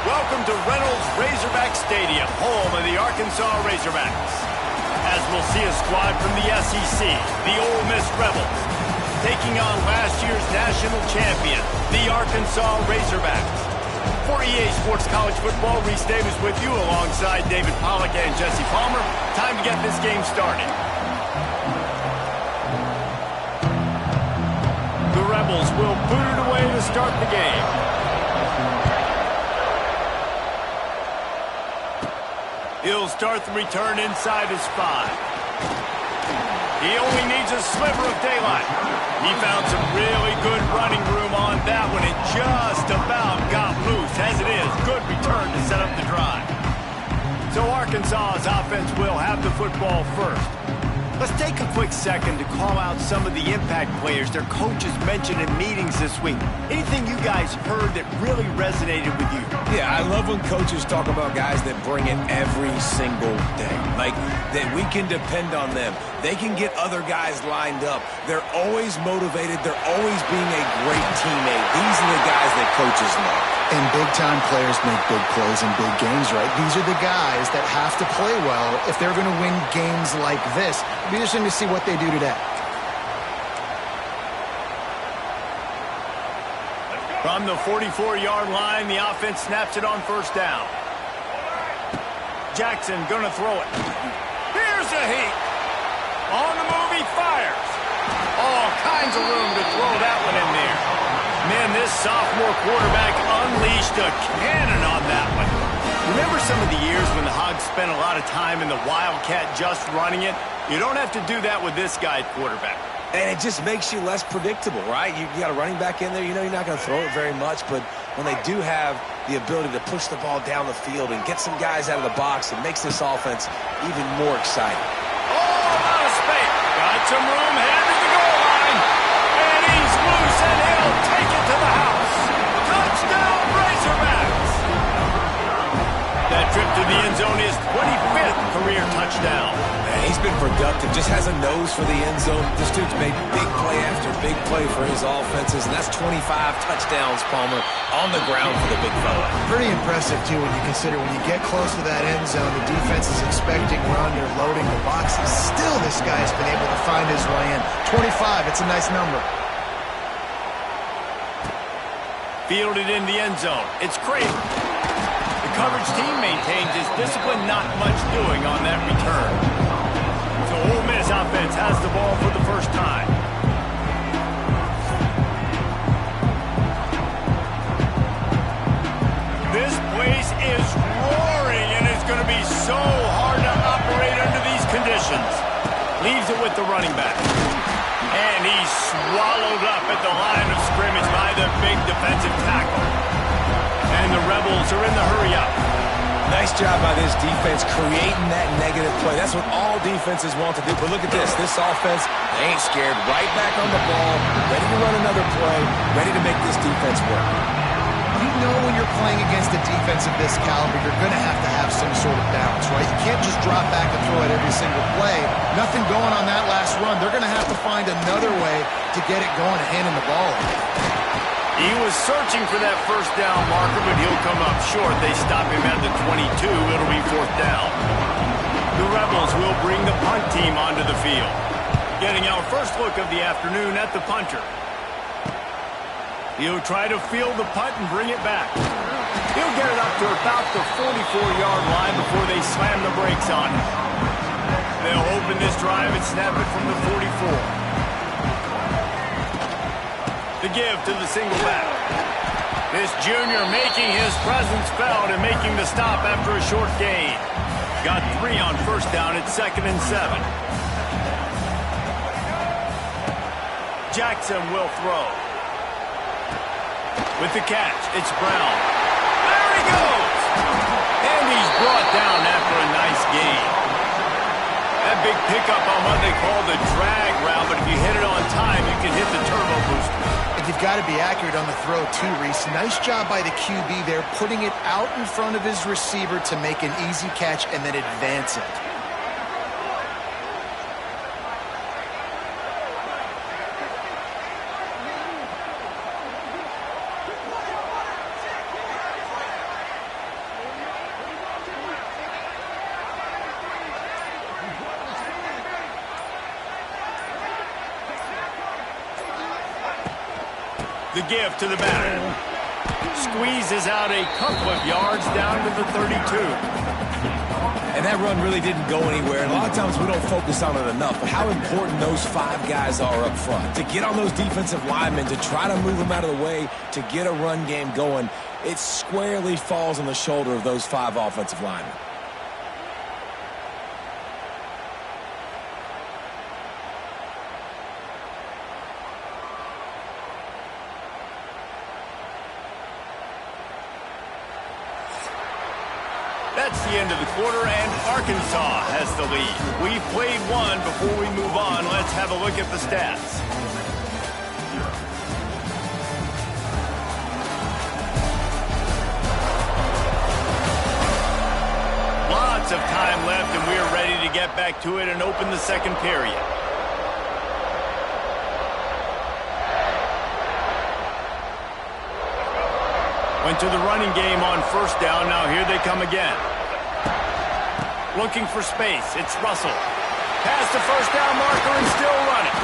Welcome to Reynolds Razorback Stadium, home of the Arkansas Razorbacks. As we'll see a squad from the SEC, the Ole Miss Rebels, taking on last year's national champion, the Arkansas Razorbacks. For EA Sports College Football, Reese Davis with you alongside David Pollack and Jesse Palmer. Time to get this game started. The Rebels will boot it away to start the game. He'll start the return inside his 5. He only needs a sliver of daylight. He found some really good running room on that one and just about got loose. As it is, good return to set up the drive. So Arkansas's offense will have the football first. Let's take a quick second to call out some of the impact players their coaches mentioned in meetings this week. Anything you guys heard that really resonated with you? Yeah, I love when coaches talk about guys that bring it every single day. Like, that we can depend on them. They can get other guys lined up. They're always motivated. They're always being a great teammate. These are the guys that coaches love. And big-time players make big plays in big games, right? These are the guys that have to play well if they're going to win games like this. It'll be interesting to see what they do today. From the 44-yard line, the offense snaps it on first down. Jackson gonna throw it. Here's a heat. On the move, he fires. All kinds of room to throw that one in there. Man, this sophomore quarterback unleashed a cannon on that one. Remember some of the years when the Hogs spent a lot of time in the Wildcat just running it? You don't have to do that with this guy at quarterback. And it just makes you less predictable, right? You got a running back in there. You know you're not going to throw it very much, but when they do have the ability to push the ball down the field and get some guys out of the box, it makes this offense even more exciting. Oh, out of space. Got some room, headed to the goal line. And he's loose, and he'll take it to the house. Touchdown, Razorbacks. That trip to the end zone is 25th career touchdown. Man, he's been productive, just has a nose for the end zone. This dude's made big play after big play for his offenses, and that's 25 touchdowns, Palmer, on the ground for the big fella. Pretty impressive, too, when you consider when you get close to that end zone, the defense is expecting run, they're loading the boxes. Still, this guy's been able to find his way in. 25, it's a nice number. Fielded in the end zone. It's Craven. The coverage team maintains his discipline, not much doing on that return. So Ole Miss offense has the ball for the first time. This place is roaring, and it's going to be so hard to operate under these conditions. Leaves it with the running back. And he's swallowed up at the line of scrimmage by the big defensive tackle. And the Rebels are in the hurry-up. Nice job by this defense creating that negative play. That's what all defenses want to do. But look at this. This offense, they ain't scared. Right back on the ball, ready to run another play, ready to make this defense work. You know when you're playing against a defense of this caliber, you're going to have some sort of balance, right? You can't just drop back and throw it every single play. Nothing going on that last run. They're going to have to find another way to get it going and handing the ball. He was searching for that first down marker, but he'll come up short. They stop him at the 22. It'll be fourth down. The Rebels will bring the punt team onto the field. Getting our first look of the afternoon at the punter. He'll try to field the punt and bring it back. He'll get it up to about the 44-yard line before they slam the brakes on it. They'll open this drive and snap it from the 44. The give to the single back. This junior making his presence felt and making the stop after a short gain. Got 3 on first down at 2nd and 7. Jackson will throw. With the catch, it's Brown. There he goes! And he's brought down after a nice gain. That big pickup on what they call the drag route, but if you hit it on time, you can hit the turbo booster. And you've got to be accurate on the throw, too, Reese. Nice job by the QB there, putting it out in front of his receiver to make an easy catch and then advance it. The give to the batter. Squeezes out a couple of yards down to the 32. And that run really didn't go anywhere. And a lot of times we don't focus on it enough, but how important those 5 guys are up front. To get on those defensive linemen, to try to move them out of the way, to get a run game going, it squarely falls on the shoulder of those 5 offensive linemen. That's the end of the quarter, and Arkansas has the lead. We've played one. Before we move on, let's have a look at the stats. Lots of time left, and we are ready to get back to it and open the second period. Went to the running game on first down. Now here they come again. Looking for space. It's Russell. Past the first down marker and still running.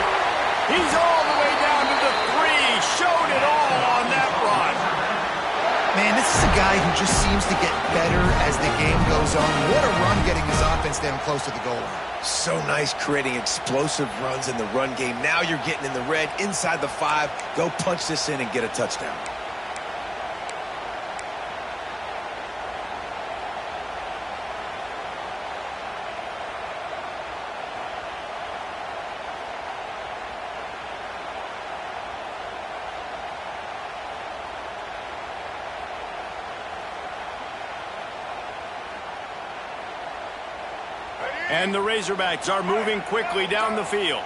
He's all the way down to the 3. Showed it all on that run. Man, this is a guy who just seems to get better as the game goes on. What a run getting his offense down close to the goal line. So nice creating explosive runs in the run game. Now you're getting in the red inside the 5. Go punch this in and get a touchdown. And the Razorbacks are moving quickly down the field.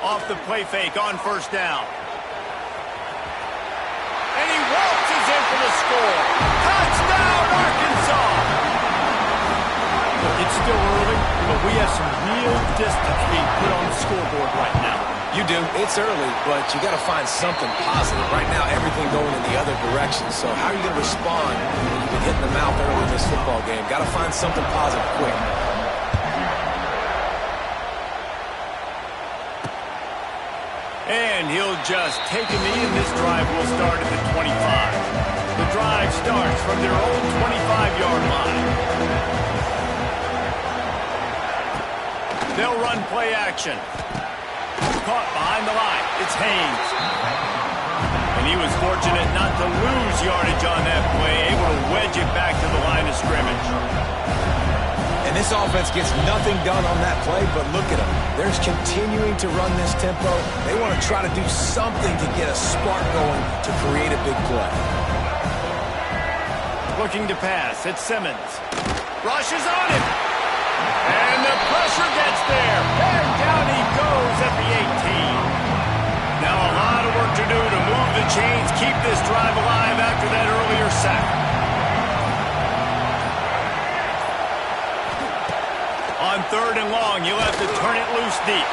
Off the play fake on first down. And he waltzes in for the score. Touchdown, Arkansas! It's still early, but we have some real distance being put on the scoreboard right now. You do. It's early, but you got to find something positive. Right now, everything going in the other direction. So how are you going to respond when you've been hitting the mouth early in this football game? Got to find something positive quick. And he'll just take a knee, and this drive will start at the 25. The drive starts from their own 25-yard line. They'll run play action. Caught behind the line. It's Haynes. And he was fortunate not to lose yardage on that play, able to wedge it back to the line of scrimmage. And this offense gets nothing done on that play, but look at them. They're continuing to run this tempo. They want to try to do something to get a spark going to create a big play. Looking to pass. It's Simmons. Rushes on him. And the pressure gets there. And down he goes at the 18. Now a lot of work to do to move the chains, keep this drive alive after that earlier sack. On 3rd and long, you'll have to turn it loose deep.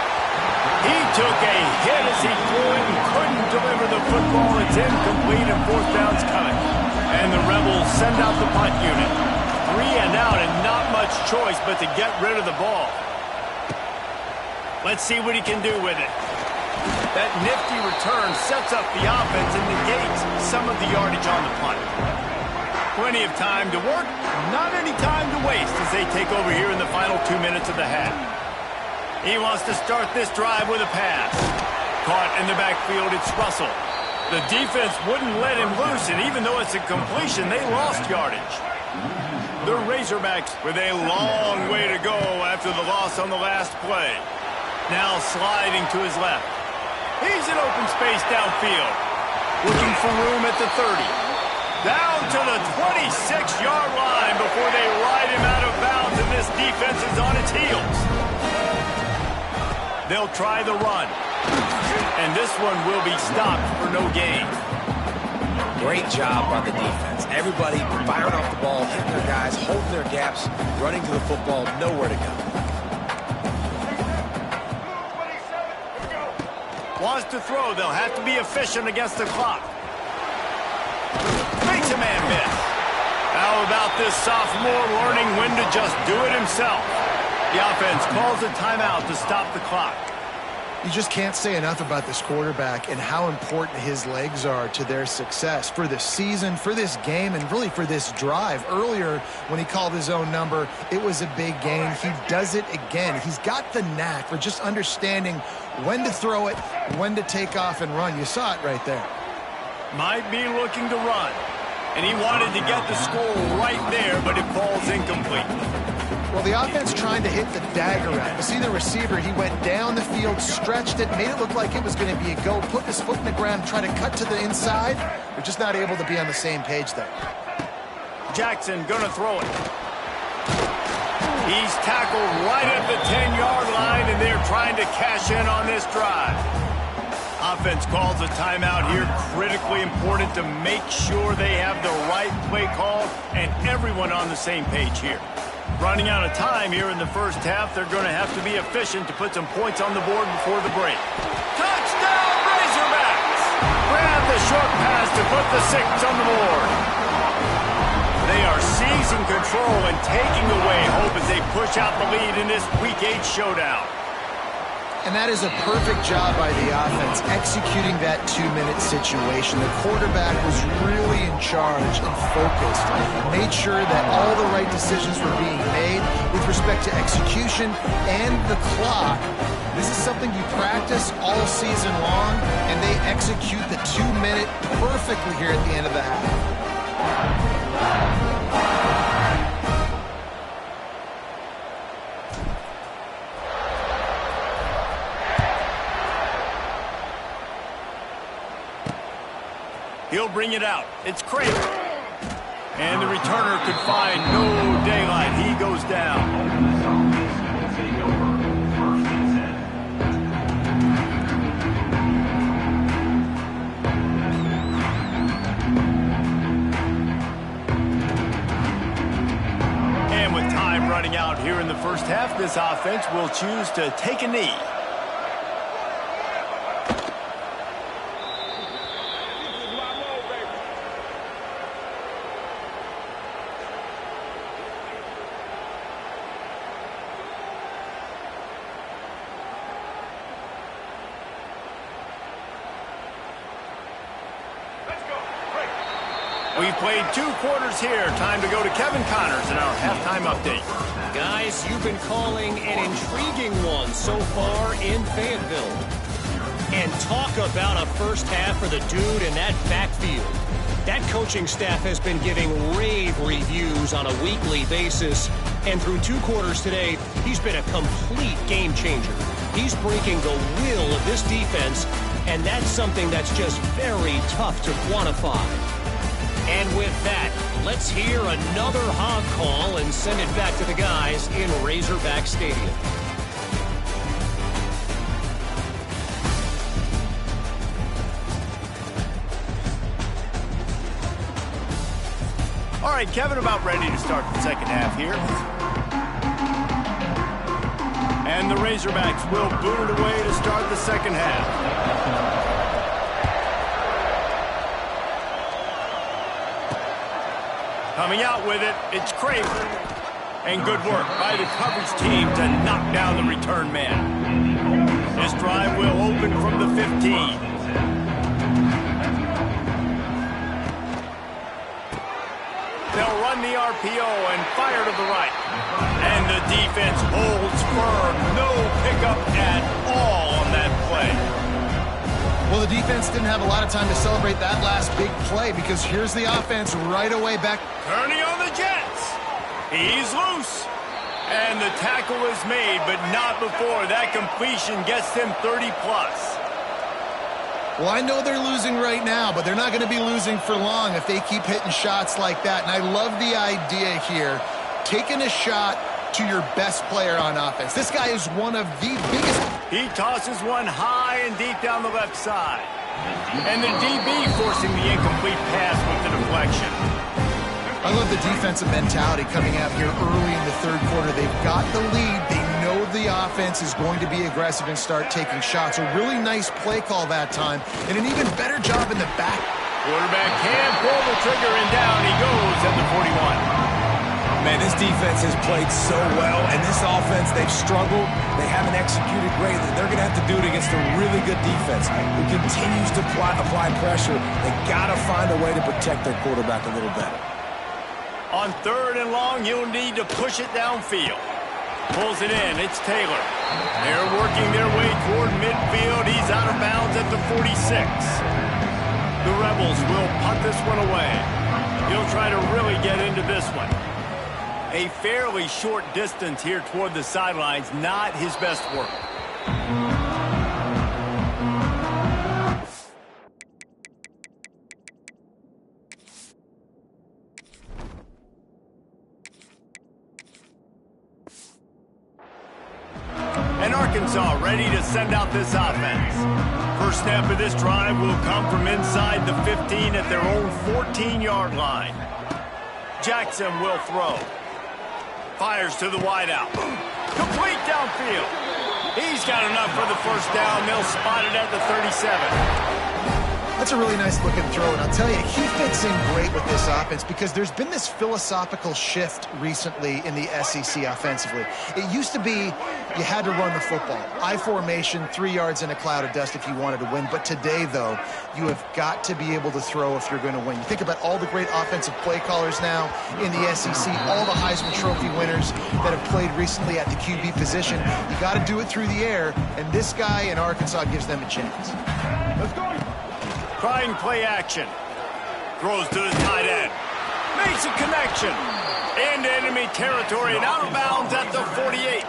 He took a hit as he threw it and couldn't deliver the football. It's incomplete and 4th down's coming. And the Rebels send out the punt unit. 3 and out and not much choice but to get rid of the ball. Let's see what he can do with it. That nifty return sets up the offense and negates some of the yardage on the punt. Plenty of time to work, not any time to waste as they take over here in the final 2 minutes of the half. He wants to start this drive with a pass. Caught in the backfield, it's Russell. The defense wouldn't let him loose, and even though it's a completion, they lost yardage. The Razorbacks with a long way to go after the loss on the last play. Now sliding to his left. He's in open space downfield. Looking for room at the 30. Down to the 26-yard line before they ride him out of bounds, and this defense is on its heels. They'll try the run. And this one will be stopped for no gain. Great job by the defense. Everybody firing off the ball, hitting their guys, holding their gaps, running to the football, nowhere to go. Wants to throw. They'll have to be efficient against the clock. Makes a man miss. How about this sophomore learning when to just do it himself? The offense calls a timeout to stop the clock. You just can't say enough about this quarterback and how important his legs are to their success for this season, for this game, and really for this drive. Earlier, when he called his own number, it was a big gain. He does it again. He's got the knack for just understanding when to throw it, when to take off and run. You saw it right there. Might be looking to run. And he wanted to get the score right there, but it falls incomplete. Well, the offense trying to hit the dagger route. You see the receiver, he went down the field, stretched it, made it look like it was going to be a go, put his foot in the ground, try to cut to the inside. They're just not able to be on the same page there. Jackson gonna throw it. He's tackled right at the 10-yard line, and they're trying to cash in on this drive. Offense calls a timeout here. Critically important to make sure they have the right play call and everyone on the same page here. Running out of time here in the first half, they're going to have to be efficient to put some points on the board before the break. Touchdown, Razorbacks! Grab the short pass to put the 6 on the board. They are seizing control and taking away hope as they push out the lead in this Week 8 showdown. And that is a perfect job by the offense, executing that 2-minute situation. The quarterback was really in charge and focused, made sure that all the right decisions were being made with respect to execution and the clock. This is something you practice all season long, and they execute the 2-minute perfectly here at the end of the half. He'll bring it out. It's Craven. And the returner could find no daylight. He goes down. And with time running out here in the first half, this offense will choose to take a knee. We've played 2 quarters here. Time to go to Kevin Connors in our halftime update. Guys, you've been calling an intriguing one so far in Fayetteville. And talk about a first half for the dude in that backfield. That coaching staff has been giving rave reviews on a weekly basis. And through 2 quarters today, he's been a complete game changer. He's breaking the will of this defense, and that's something that's just very tough to quantify. And with that, let's hear another hog call and send it back to the guys in Razorback Stadium. All right, Kevin, about ready to start the second half here. And the Razorbacks will boot it away to start the second half. Coming out with it, it's Craven. And good work by the coverage team to knock down the return man. This drive will open from the 15. They'll run the RPO and fire to the right. And the defense holds firm. No pickup at all on that play. Well, the defense didn't have a lot of time to celebrate that last big play because here's the offense right away back. Turning on the Jets. He's loose. And the tackle is made, but not before that completion gets them 30-plus. Well, I know they're losing right now, but they're not going to be losing for long if they keep hitting shots like that. And I love the idea here, taking a shot to your best player on offense. This guy is one of the biggest. He tosses one high and deep down the left side. And the DB forcing the incomplete pass with the deflection. I love the defensive mentality coming out here early in the third quarter. They've got the lead. They know the offense is going to be aggressive and start taking shots. A really nice play call that time, and an even better job in the back. Quarterback can pull the trigger, and down he goes at the 41. Man, this defense has played so well, and this offense, they've struggled. They haven't executed greatly. They're going to have to do it against a really good defense who continues to apply pressure. They got to find a way to protect their quarterback a little better. On 3rd and long, you'll need to push it downfield. Pulls it in. It's Taylor. They're working their way toward midfield. He's out of bounds at the 46. The Rebels will punt this one away. He'll try to really get into this one. A fairly short distance here toward the sidelines. Not his best work. And Arkansas ready to send out this offense. First snap of this drive will come from inside the 15 at their own 14-yard line. Jackson will throw. Fires to the wideout. Complete downfield. He's got enough for the first down. They'll spot it at the 37. That's a really nice looking throw, and I'll tell you, he fits in great with this offense because there's been this philosophical shift recently in the SEC offensively. It used to be you had to run the football. I formation, 3 yards in a cloud of dust if you wanted to win. But today, though, you have got to be able to throw if you're going to win. You think about all the great offensive play callers now in the SEC, all the Heisman Trophy winners that have played recently at the QB position. You got to do it through the air, and this guy in Arkansas gives them a chance. Let's go. Trying play action. Throws to the tight end. Makes a connection. Into enemy territory and out of bounds at the 48.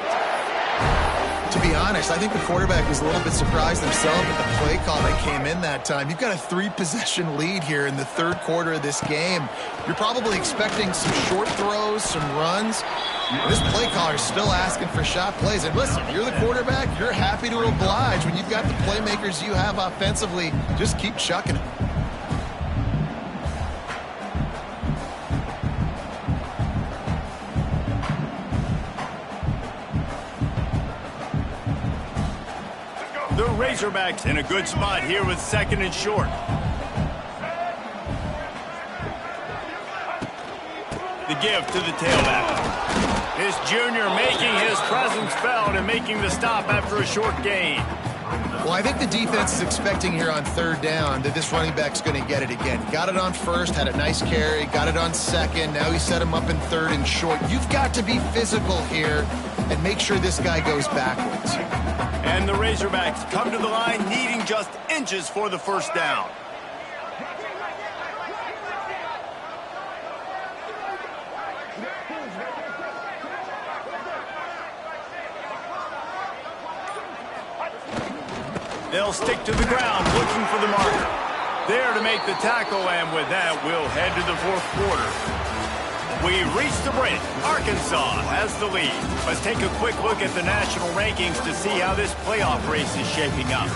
To be honest, I think the quarterback was a little bit surprised himself at the play call that came in that time. You've got a 3-possession lead here in the 3rd quarter of this game. You're probably expecting some short throws, some runs. This play caller is still asking for shot plays. And listen, you're the quarterback. You're happy to oblige. When you've got the playmakers you have offensively, just keep chucking them. The Razorbacks in a good spot here with 2nd and short. The give to the tailback. This junior making his presence felt and making the stop after a short gain. Well, I think the defense is expecting here on 3rd down that this running back's going to get it again. Got it on 1st, had a nice carry, got it on 2nd. Now he set him up in 3rd and short. You've got to be physical here and make sure this guy goes backwards. And the Razorbacks come to the line needing just inches for the first down. They'll stick to the ground looking for the marker. There to make the tackle, and with that, we'll head to the 4th quarter. We reach the break. Arkansas has the lead. Let's take a quick look at the national rankings to see how this playoff race is shaping up.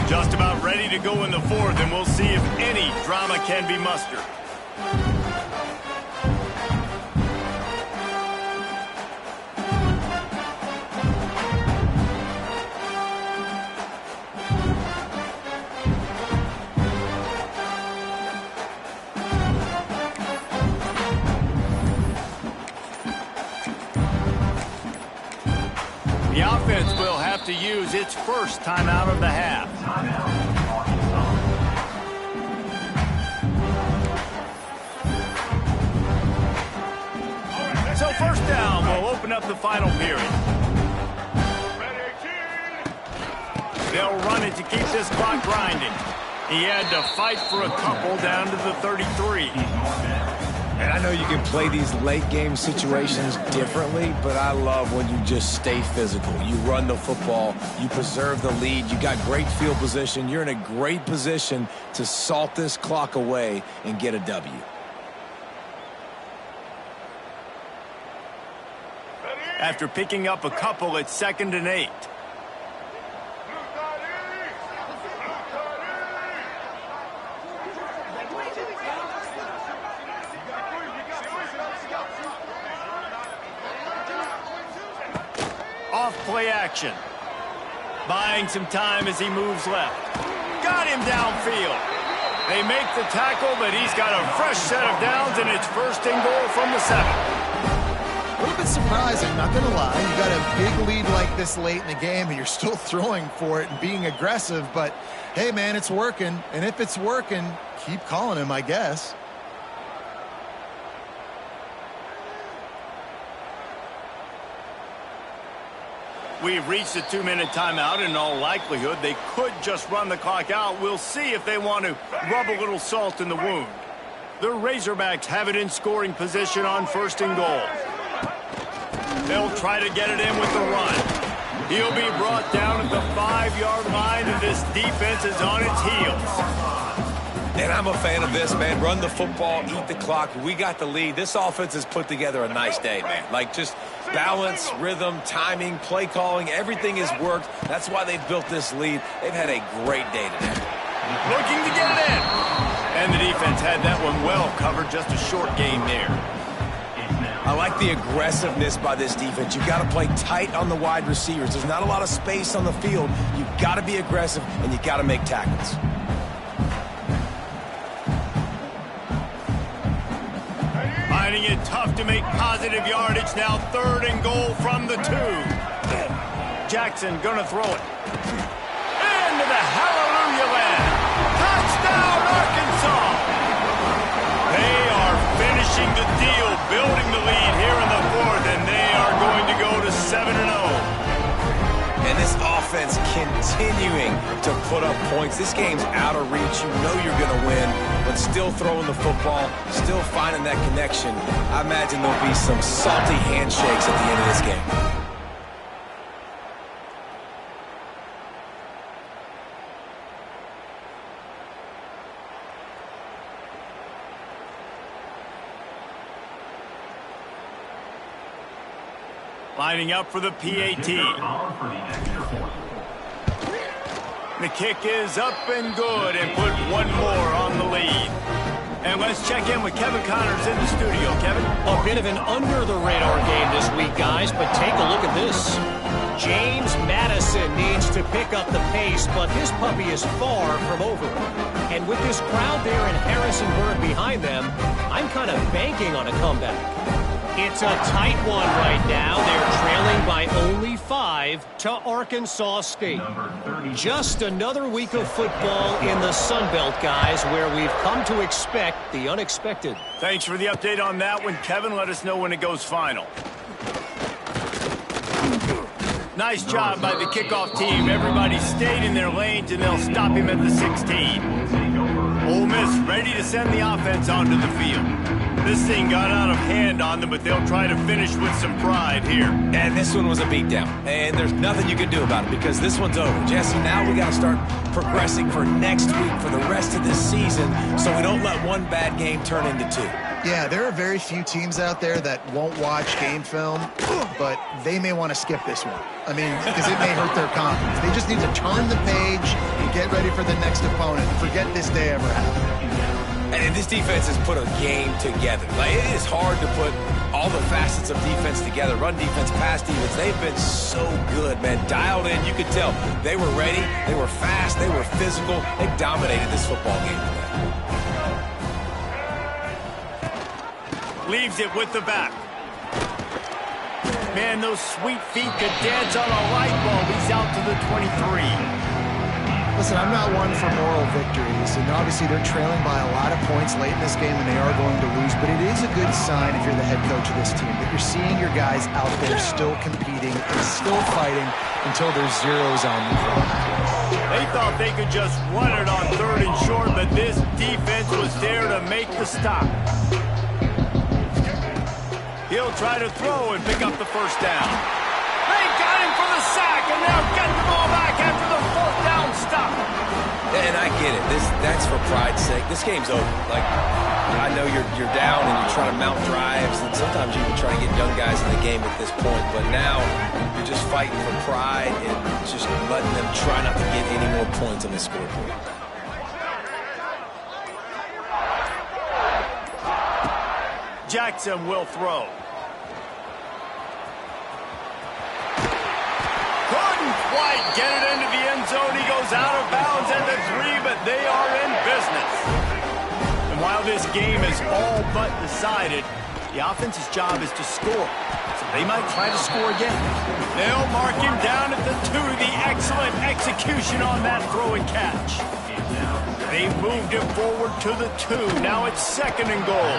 Just about ready to go in the 4th, and we'll see if any drama can be mustered. The offense will have to use its first timeout of the half. So 1st down will open up the final period. They'll run it to keep this clock grinding. He had to fight for a couple down to the 33. And I know you can play these late-game situations differently, but I love when you just stay physical. You run the football, you preserve the lead, you got great field position. You're in a great position to salt this clock away and get a W. After picking up a couple, it's 2nd and 8. Off play action. Buying some time as he moves left. Got him downfield. They make the tackle, but he's got a fresh set of downs, and it's 1st and goal from the 7. A little bit surprising, not going to lie. You got a big lead like this late in the game, and you're still throwing for it and being aggressive. But, hey, man, it's working. And if it's working, keep calling him, I guess. We've reached a 2-minute timeout, and in all likelihood, they could just run the clock out. We'll see if they want to rub a little salt in the wound. The Razorbacks have it in scoring position on 1st and goal. They'll try to get it in with the run. He'll be brought down at the 5-yard line, and this defense is on its heels. And I'm a fan of this, man. Run the football, eat the clock. We got the lead. This offense has put together a nice day, man. Like, just balance, rhythm, timing, play calling, everything has worked. That's why they've built this lead. They've had a great day today. Looking to get in. And the defense had that one well covered. Just a short gain there. I like the aggressiveness by this defense. You got to play tight on the wide receivers. There's not a lot of space on the field. You got to be aggressive, and you got to make tackles. Finding it tough to make positive yardage. Now 3rd and goal from the 2. Jackson gonna throw it. Into the hallelujah land. Touchdown, Arkansas! They are finishing the deal, building the lead here in the 4th, and they are going to go to 7-0. And this offense continuing to put up points. This game's out of reach. You know you're going to win, but still throwing the football, still finding that connection. I imagine there'll be some salty handshakes at the end of this game. Lining up for the PAT. The kick is up and good, and put one more on the lead. And let's check in with Kevin Connors in the studio. Kevin? A bit of an under-the-radar game this week, guys, but take a look at this. James Madison needs to pick up the pace, but his puppy is far from over. And with this crowd there in Harrisonburg behind them, I'm kind of banking on a comeback. It's a tight one right now. They're trailing by only 5 to Arkansas State. Just another week of football in the Sun Belt, guys, where we've come to expect the unexpected. Thanks for the update on that one, Kevin. Let us know when it goes final. Nice job by the kickoff team. Everybody stayed in their lanes, and they'll stop him at the 16. Ole Miss ready to send the offense onto the field. This thing got out of hand on them, but they'll try to finish with some pride here. And this one was a beatdown, and there's nothing you can do about it because this one's over. Jesse, now we got to start progressing for next week, for the rest of this season, so we don't let one bad game turn into 2. Yeah, there are very few teams out there that won't watch game film, but they may want to skip this one. I mean, because it may hurt their confidence. They just need to turn the page and get ready for the next opponent. Forget this day ever happened. And this defense has put a game together. Like, it is hard to put all the facets of defense together. Run defense, pass defense. They've been so good, man. Dialed in, you could tell. They were ready. They were fast. They were physical. They dominated this football game today. Leaves it with the back. Man, those sweet feet could dance on a light bulb. He's out to the 23. Listen, I'm not one for moral victories, and obviously they're trailing by a lot of points late in this game, and they are going to lose, but it is a good sign if you're the head coach of this team that you're seeing your guys out there still competing and still fighting until there's zeros on the clock. They thought they could just run it on 3rd and short, but this defense was there to make the stop. He'll try to throw and pick up the 1st down. They got him for the sack, and now get the ball back after the 4th down stop. And I get it. That's for pride's sake. This game's over. Like, I know you're down and you're trying to mount drives, and sometimes you can try to get young guys in the game at this point, but now you're just fighting for pride and just letting them try not to get any more points on the scoreboard. Jackson will throw. Couldn't quite get it into the end zone. He goes out of bounds at the 3, but they are in business. And while this game is all but decided, the offense's job is to score. So they might try to score again. They'll mark him down at the 2. The excellent execution on that throw and catch. They moved him forward to the 2. Now it's 2nd and goal.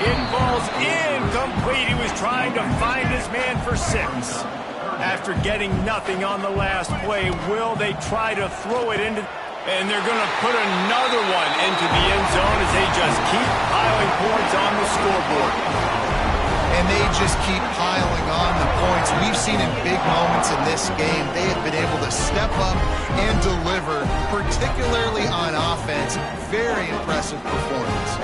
It falls incomplete. He was trying to find his man for 6. After getting nothing on the last play, will they try to throw it into... And they're going to put another one into the end zone as they just keep piling points on the scoreboard. And they just keep piling on the points. We've seen in big moments in this game, they have been able to step up and deliver, particularly on offense. Very impressive performance.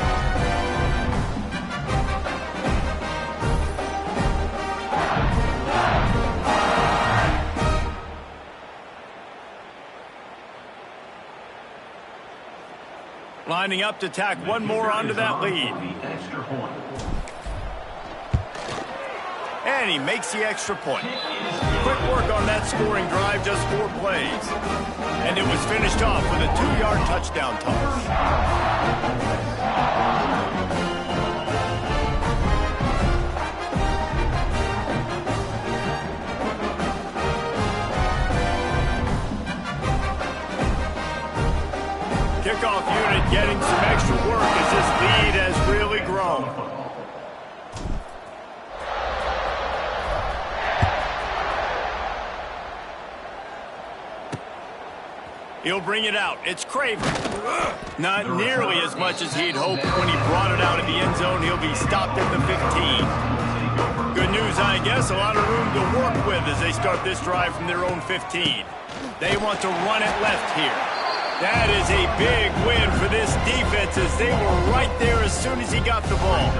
Lining up to tack one more onto that lead. And he makes the extra point. Quick work on that scoring drive, just 4 plays. And it was finished off with a 2-yard touchdown toss. Kickoff unit getting some extra work as this lead has really grown. He'll bring it out. It's Craven. Not nearly as much as he'd hoped when he brought it out of the end zone. He'll be stopped at the 15. Good news, I guess. A lot of room to work with as they start this drive from their own 15. They want to run it left here. That is a big win for this defense as they were right there as soon as he got the ball.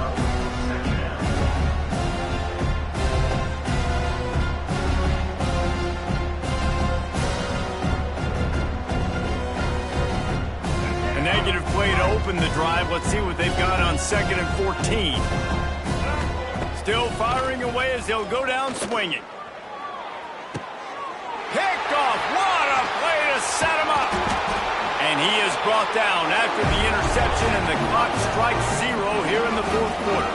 A negative play to open the drive. Let's see what they've got on 2nd and 14. Still firing away as they'll go down swinging. Picked off. What a play to set him up. And he is brought down after the interception, and the clock strikes 0 here in the 4th quarter.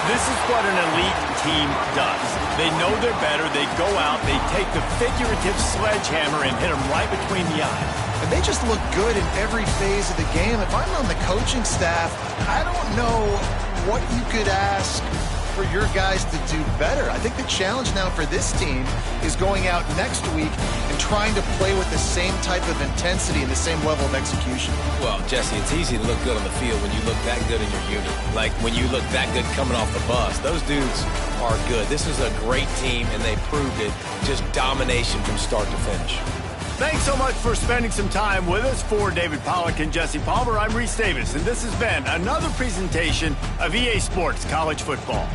This is what an elite team does. They know they're better. They go out. They take the figurative sledgehammer and hit them right between the eyes. And they just look good in every phase of the game. If I'm on the coaching staff, I don't know what you could ask for your guys to do better. I think the challenge now for this team is going out next week and trying to play with the same type of intensity and the same level of execution. Well, Jesse, it's easy to look good on the field when you look that good in your unit. Like when you look that good coming off the bus. Those dudes are good. This is a great team, and they proved it. Just domination from start to finish. Thanks so much for spending some time with us. For David Pollack and Jesse Palmer, I'm Reese Davis, and this has been another presentation of EA Sports College Football.